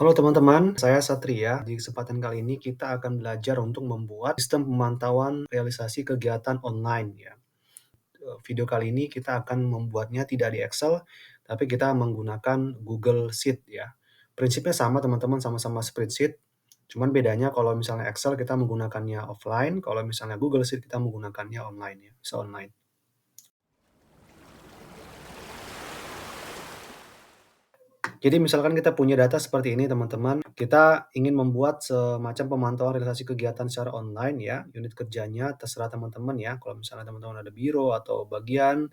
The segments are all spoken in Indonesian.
Halo teman-teman, saya Satria. Di kesempatan kali ini kita akan belajar untuk membuat sistem pemantauan realisasi kegiatan online ya. Video kali ini kita akan membuatnya tidak di Excel, tapi kita menggunakan Google Sheet ya. Prinsipnya sama teman-teman, sama-sama spreadsheet. Cuman bedanya kalau misalnya Excel kita menggunakannya offline, kalau misalnya Google Sheet kita menggunakannya online ya, bisa online. Jadi misalkan kita punya data seperti ini teman-teman, kita ingin membuat semacam pemantauan realisasi kegiatan secara online ya, unit kerjanya terserah teman-teman ya, kalau misalnya teman-teman ada biro atau bagian,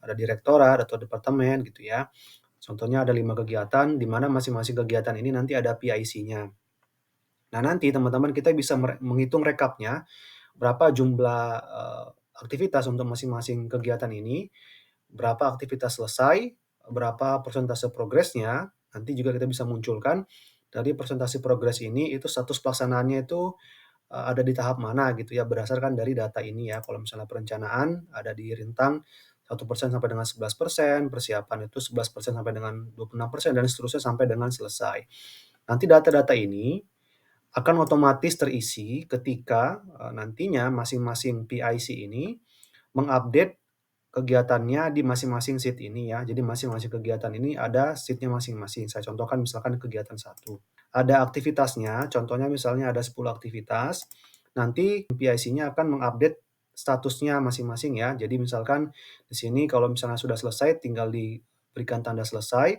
ada direktorat atau departemen gitu ya. Contohnya ada 5 kegiatan, di mana masing-masing kegiatan ini nanti ada PIC-nya. Nah nanti teman-teman kita bisa menghitung rekapnya, berapa jumlah aktivitas untuk masing-masing kegiatan ini, berapa aktivitas selesai, berapa persentase progresnya, nanti juga kita bisa munculkan dari persentase progres ini itu status pelaksanaannya itu, ada di tahap mana gitu ya, berdasarkan dari data ini ya. Kalau misalnya perencanaan ada di rentang 1% sampai dengan 11%, persiapan itu 11% sampai dengan 26% dan seterusnya sampai dengan selesai. Nanti data-data ini akan otomatis terisi ketika, nantinya masing-masing PIC ini mengupdate kegiatannya di masing-masing sheet ini ya. Jadi masing-masing kegiatan ini ada sheet-nya masing-masing. Saya contohkan misalkan kegiatan satu. Ada aktivitasnya, contohnya misalnya ada 10 aktivitas, nanti PIC-nya akan mengupdate statusnya masing-masing ya. Jadi misalkan di sini kalau misalnya sudah selesai tinggal diberikan tanda selesai,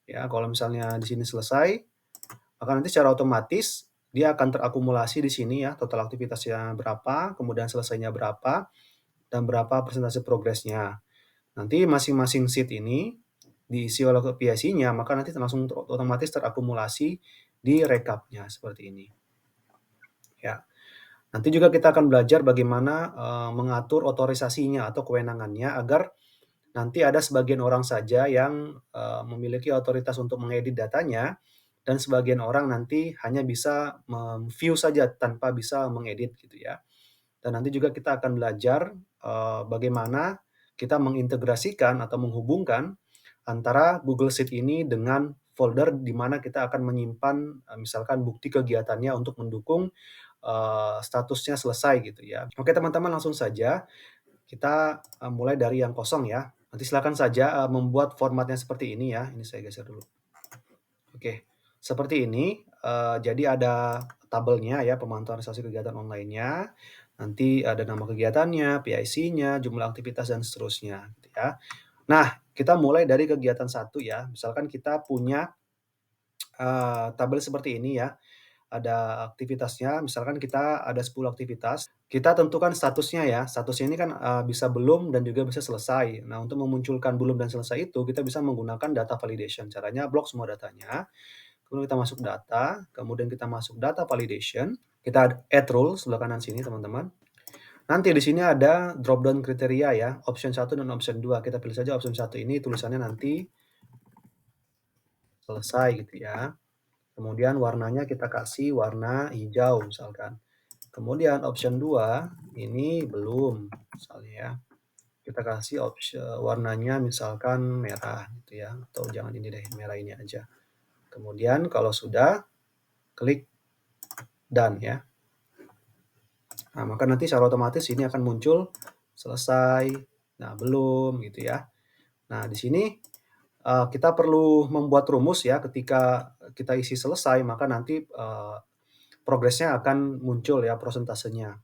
ya. Kalau misalnya di sini selesai, maka nanti secara otomatis dia akan terakumulasi di sini ya, total aktivitasnya berapa, kemudian selesainya berapa, dan berapa persentase progresnya. Nanti masing-masing sheet ini diisi oleh PIC-nya, maka nanti langsung otomatis terakumulasi di rekapnya seperti ini. Ya. Nanti juga kita akan belajar bagaimana mengatur otorisasinya atau kewenangannya agar nanti ada sebagian orang saja yang memiliki otoritas untuk mengedit datanya dan sebagian orang nanti hanya bisa view saja tanpa bisa mengedit gitu ya. Dan nanti juga kita akan belajar, bagaimana kita mengintegrasikan atau menghubungkan antara Google Sheet ini dengan folder di mana kita akan menyimpan, misalkan bukti kegiatannya untuk mendukung, statusnya selesai gitu ya. Oke teman-teman langsung saja kita, mulai dari yang kosong ya. Nanti silakan saja, membuat formatnya seperti ini ya. Ini saya geser dulu. Oke, seperti ini, jadi ada tabelnya ya, pemantauan realisasi kegiatan online-nya, nanti ada nama kegiatannya, PIC-nya, jumlah aktivitas, dan seterusnya, gitu ya. Nah, kita mulai dari kegiatan satu ya, misalkan kita punya, tabel seperti ini ya, ada aktivitasnya, misalkan kita ada 10 aktivitas, kita tentukan statusnya ya, statusnya ini kan, bisa belum dan juga bisa selesai. Nah, untuk memunculkan belum dan selesai itu, kita bisa menggunakan data validation, caranya blok semua datanya. Kemudian kita masuk data, kemudian kita masuk data validation, kita add rule sebelah kanan sini teman-teman. Nanti di sini ada drop down kriteria ya, option 1 dan option 2. Kita pilih saja option 1 ini tulisannya nanti selesai gitu ya. Kemudian warnanya kita kasih warna hijau misalkan. Kemudian option 2 ini belum misalnya ya. Kita kasih option warnanya misalkan merah gitu ya, atau jangan ini deh, merah ini aja. Kemudian kalau sudah klik done ya. Nah, maka nanti secara otomatis ini akan muncul selesai, nah belum gitu ya. Nah, di sini kita perlu membuat rumus ya ketika kita isi selesai maka nanti progresnya akan muncul ya prosentasenya.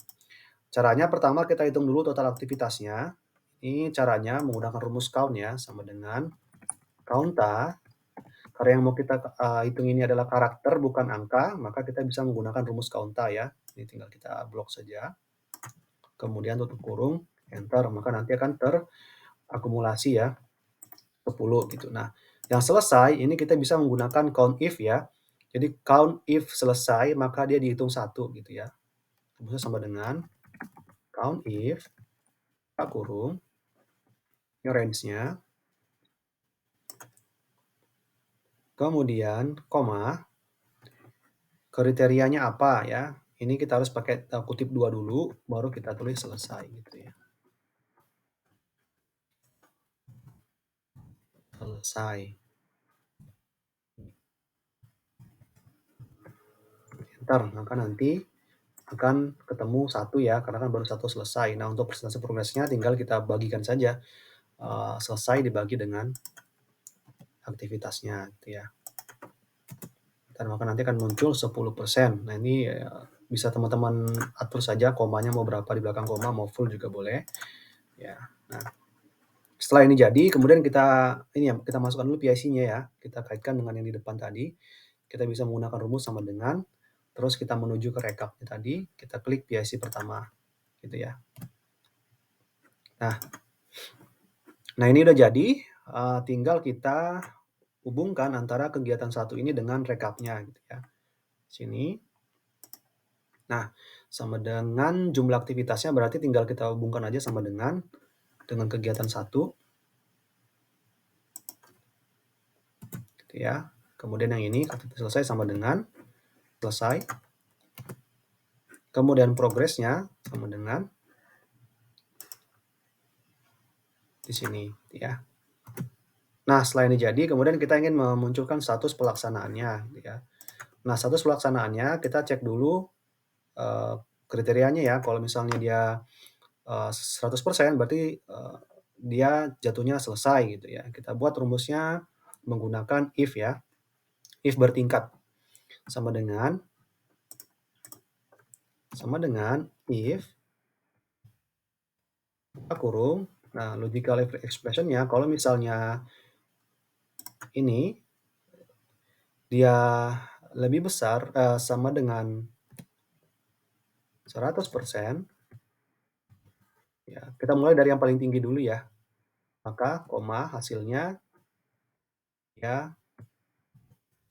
Caranya pertama kita hitung dulu total aktivitasnya. Ini caranya menggunakan rumus count ya sama dengan counta. Karena yang mau kita hitung ini adalah karakter bukan angka, maka kita bisa menggunakan rumus counta ya. Ini tinggal kita blok saja. Kemudian tutup kurung, enter, maka nanti akan terakumulasi ya 10 gitu. Nah, yang selesai ini kita bisa menggunakan count if ya. Jadi count if selesai maka dia dihitung 1 gitu ya. Rumusnya sama dengan count if buka kurung, ini range-nya, kemudian koma, kriterianya apa ya. Ini kita harus pakai kutip 2 dulu, baru kita tulis selesai gitu ya. Selesai. Ntar, maka nanti akan ketemu 1 ya, karena kan baru 1 selesai. Nah, untuk persentase progresnya tinggal kita bagikan saja, selesai dibagi dengan aktivitasnya gitu ya. Dan maka nanti akan muncul 10%. Nah, ini bisa teman-teman atur saja komanya mau berapa di belakang koma, mau full juga boleh. Ya. Nah, setelah ini jadi, kemudian kita masukkan dulu PIC-nya ya. Kita kaitkan dengan yang di depan tadi. Kita bisa menggunakan rumus sama dengan, terus kita menuju ke rekapnya tadi, kita klik PIC pertama gitu ya. Nah, ini udah jadi, tinggal kita hubungkan antara kegiatan 1 ini dengan rekapnya gitu ya. Sini. Nah, sama dengan jumlah aktivitasnya berarti tinggal kita hubungkan aja sama dengan kegiatan 1 gitu ya. Kemudian yang ini aktivitas selesai sama dengan selesai. Kemudian progresnya sama dengan di sini ya. Nah, setelah ini jadi, kemudian kita ingin memunculkan status pelaksanaannya gitu ya. Nah, status pelaksanaannya kita cek dulu kriterianya ya. Kalau misalnya dia 100% berarti dia jatuhnya selesai gitu ya. Kita buat rumusnya menggunakan if ya. If bertingkat sama dengan if buka kurung. Nah, logical expression-nya kalau misalnya ini dia lebih besar sama dengan 100%, ya, kita mulai dari yang paling tinggi dulu ya. Maka koma hasilnya ya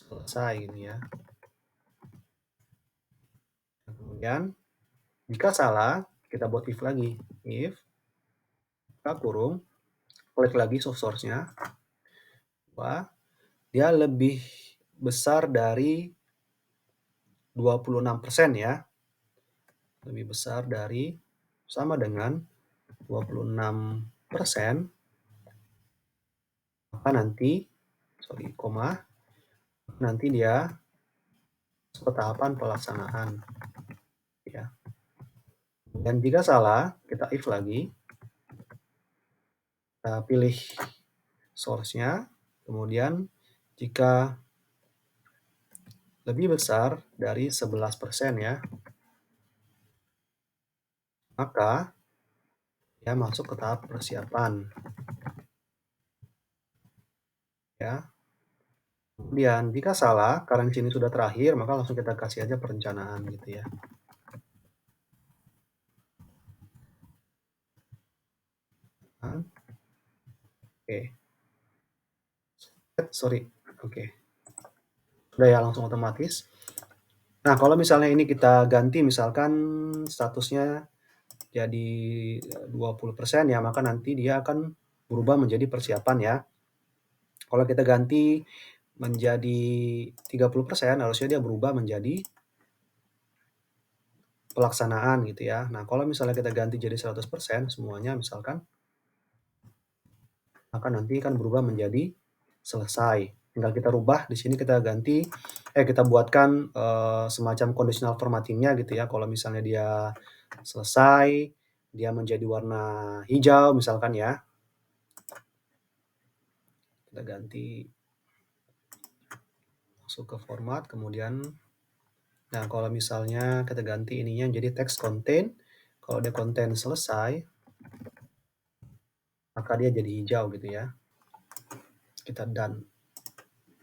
selesai ini ya. Kemudian jika salah, kita buat if lagi. If buka kurung, klik lagi source-nya, bahwa dia lebih besar dari 26% ya. Lebih besar dari sama dengan 26%, maka nanti nanti dia ke tahapan pelaksanaan ya. Dan jika salah, kita if lagi. Kita pilih source-nya, kemudian jika lebih besar dari 11% ya, maka dia masuk ke tahap persiapan. Ya. Kemudian jika salah, karena di sini sudah terakhir, maka langsung kita kasih aja perencanaan gitu ya. Oke. Sorry. Oke. Udah ya, langsung otomatis. Nah, kalau misalnya ini kita ganti misalkan statusnya jadi 20% ya, maka nanti dia akan berubah menjadi persiapan ya. Kalau kita ganti menjadi 30%, harusnya dia berubah menjadi pelaksanaan gitu ya. Nah, kalau misalnya kita ganti jadi 100% semuanya misalkan, maka nanti kan berubah menjadi selesai. Tinggal kita rubah di sini, kita ganti kita buatkan semacam conditional formatting-nya gitu ya. Kalau misalnya dia selesai, dia menjadi warna hijau misalkan ya. Kita ganti masuk ke format, kemudian nah kalau misalnya kita ganti ininya jadi text contain, kalau dia contain selesai, maka dia jadi hijau gitu ya. Kita done.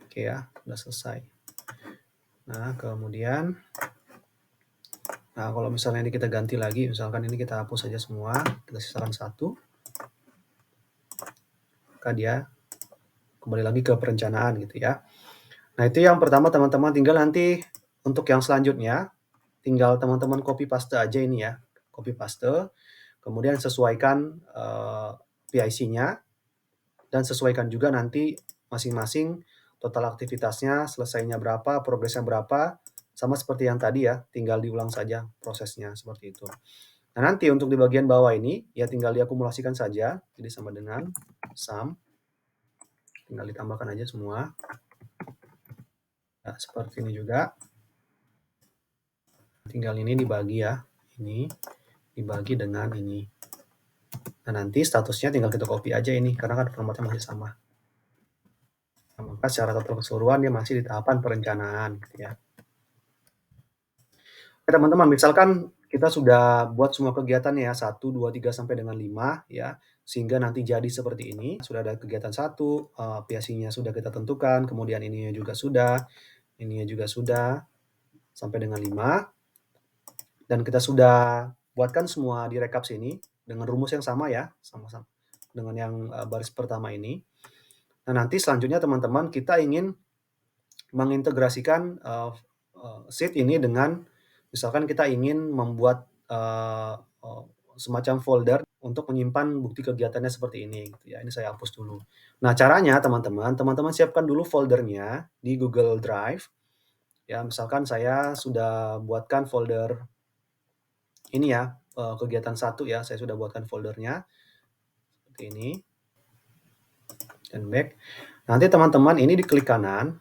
Oke ya, udah selesai. Nah, kemudian kalau misalnya ini kita ganti lagi, misalkan ini kita hapus saja semua, kita sisakan 1, maka dia kembali lagi ke perencanaan gitu ya. Nah, itu yang pertama teman-teman. Tinggal nanti untuk yang selanjutnya, tinggal teman-teman copy paste aja ini ya. Copy paste, kemudian sesuaikan PIC-nya, dan sesuaikan juga nanti masing-masing total aktivitasnya, selesainya berapa, progresnya berapa, sama seperti yang tadi ya, tinggal diulang saja prosesnya seperti itu. Nah, nanti untuk di bagian bawah ini, ya tinggal diakumulasikan saja, jadi sama dengan sum, tinggal ditambahkan aja semua. Nah, seperti ini juga. Tinggal ini dibagi ya, ini dibagi dengan ini. Nah, nanti statusnya tinggal kita copy aja ini, karena kan formatnya masih sama. Nah, maka secara keseluruhan dia masih di tahapan perencanaan, gitu ya. Oke teman-teman, misalkan kita sudah buat semua kegiatan ya, 1, 2, 3, sampai dengan 5 ya, sehingga nanti jadi seperti ini. Sudah ada kegiatan 1, PIC-nya sudah kita tentukan, kemudian ininya juga sudah, ininya juga sudah, sampai dengan 5. Dan kita sudah buatkan semua di rekap sini, dengan rumus yang sama ya, sama-sama dengan yang baris pertama ini. Nah, nanti selanjutnya teman-teman kita ingin mengintegrasikan sheet ini dengan, misalkan kita ingin membuat semacam folder untuk menyimpan bukti kegiatannya seperti ini, gitu ya. Ini saya hapus dulu. Nah, caranya teman-teman siapkan dulu foldernya di Google Drive. Ya, misalkan saya sudah buatkan folder ini ya, kegiatan 1 ya, saya sudah buatkan foldernya seperti ini. Dan back. Nanti teman-teman ini diklik kanan.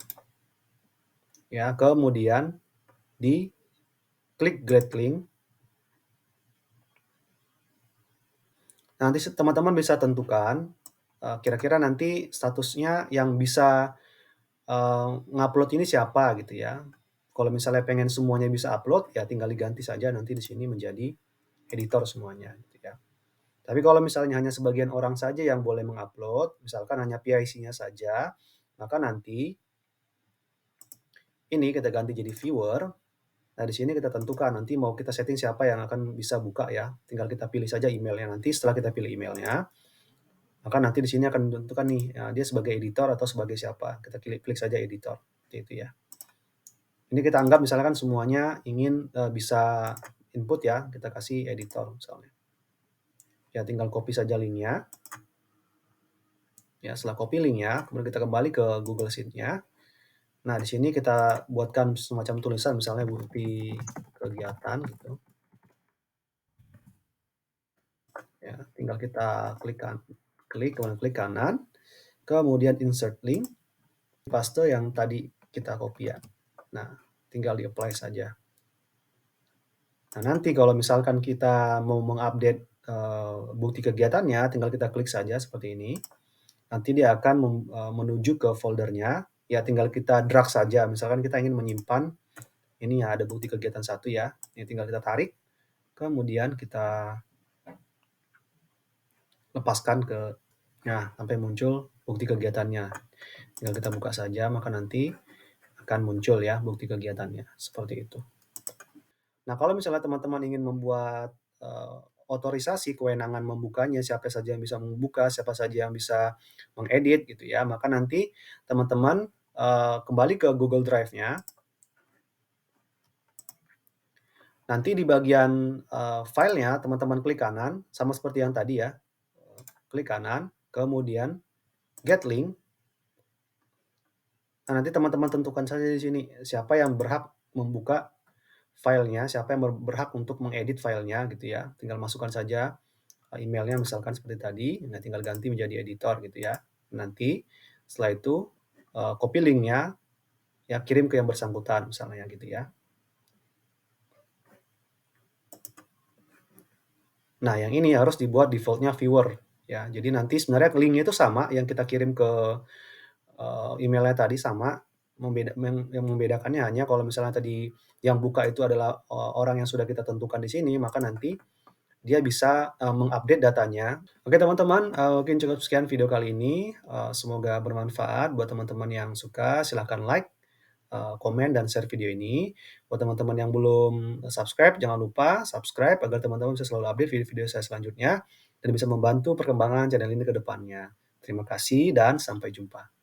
Ya, kemudian di klik Get Link. Nanti teman-teman bisa tentukan kira-kira nanti statusnya yang bisa ngupload ini siapa gitu ya. Kalau misalnya pengen semuanya bisa upload, ya tinggal diganti saja nanti di sini menjadi editor semuanya gitu ya. Tapi kalau misalnya hanya sebagian orang saja yang boleh mengupload, misalkan hanya PIC-nya saja, maka nanti ini kita ganti jadi viewer. Nah, di sini kita tentukan nanti mau kita setting siapa yang akan bisa buka ya. Tinggal kita pilih saja emailnya. Nanti setelah kita pilih emailnya, maka nanti di sini akan menentukan nih, ya, dia sebagai editor atau sebagai siapa. Kita klik saja editor, seperti itu ya. Ini kita anggap misalkan semuanya ingin bisa input ya, kita kasih editor misalnya. Ya, tinggal copy saja linknya. Ya, setelah copy linknya, kemudian kita kembali ke Google Sheet-nya. Nah, di sini kita buatkan semacam tulisan, misalnya bukti kegiatan gitu. Ya, tinggal kita kemudian klik kanan, kemudian insert link, paste yang tadi kita copy ya. Nah, tinggal di-apply saja. Nah, nanti kalau misalkan kita mau mengupdate bukti kegiatannya, tinggal kita klik saja seperti ini. Nanti dia akan menuju ke foldernya, ya tinggal kita drag saja. Misalkan kita ingin menyimpan, ini ya ada bukti kegiatan 1 ya, ini tinggal kita tarik, kemudian kita lepaskan ke, nah sampai muncul bukti kegiatannya. Tinggal kita buka saja, maka nanti akan muncul ya bukti kegiatannya, seperti itu. Nah, kalau misalnya teman-teman ingin membuat otorisasi kewenangan membukanya, siapa saja yang bisa membuka, siapa saja yang bisa mengedit gitu ya, maka nanti teman-teman kembali ke Google Drive-nya. Nanti di bagian filenya teman-teman klik kanan, sama seperti yang tadi ya. Klik kanan, kemudian Get Link. Nah, nanti teman-teman tentukan saja di sini siapa yang berhak membuka filenya, siapa yang berhak untuk mengedit filenya gitu ya. Tinggal masukkan saja emailnya misalkan seperti tadi, nah tinggal ganti menjadi editor gitu ya. Nanti setelah itu copy linknya, ya kirim ke yang bersangkutan misalnya gitu ya. Nah, yang ini harus dibuat defaultnya viewer ya. Jadi nanti sebenarnya linknya itu sama yang kita kirim ke emailnya tadi sama, yang membedakannya hanya kalau misalnya tadi yang buka itu adalah orang yang sudah kita tentukan di sini, maka nanti dia bisa mengupdate datanya. Oke teman-teman, mungkin cukup sekian video kali ini. Semoga bermanfaat buat teman-teman yang suka. Silahkan like, komen, dan share video ini. Buat teman-teman yang belum subscribe, jangan lupa subscribe agar teman-teman bisa selalu update video-video saya selanjutnya dan bisa membantu perkembangan channel ini ke depannya. Terima kasih dan sampai jumpa.